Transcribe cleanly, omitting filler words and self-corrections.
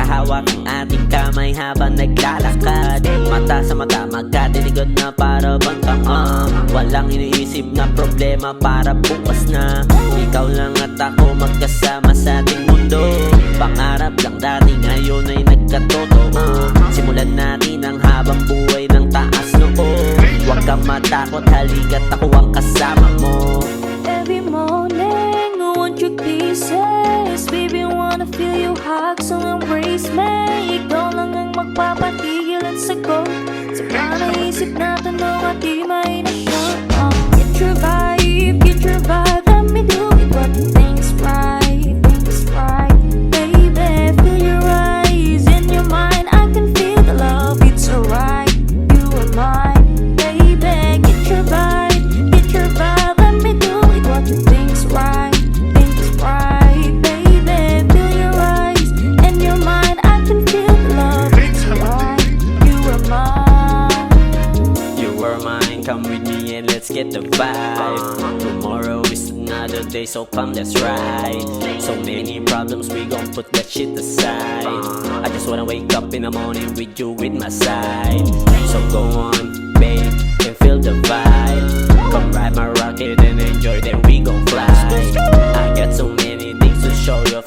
Magkahawak ang ating kamay habang naglalakad. Mata sa mata, magkatiligod na para bang walang iniisip na problema para bukas na. Ikaw lang at ako magkasama sa ating mundo. Pangarap lang dati, ngayon ay nagkatotoo. Simulan natin ang habang buhay ng taas noo. Huwag kang matakot, halika't ako ang kasama mo. Every morning, I want your kisses. Baby, wanna feel your hug, so embrace me. Ikaw lang ang magpapatigil at sagot sa mga naisip na tanong at di may nasyon. Get your vibe, let me do it. What you think's right, think's right. Baby, feel your eyes in your mind. I can feel the love, it's alright. You are mine, baby. Get your vibe, let me do it. What you think's right, think's right. Baby, feel your eyes in your mind. I can feel the love, it's alright. You are mine. You are mine, come with me and let's get the vibe. Tomorrow is another day, so come, let's ride. So many problems, we gon' put that shit aside. I just wanna wake up in the morning with you with my side. So go on, babe, and feel the vibe. Come ride my rocket and enjoy, then we gon' fly. I got so many things to show you,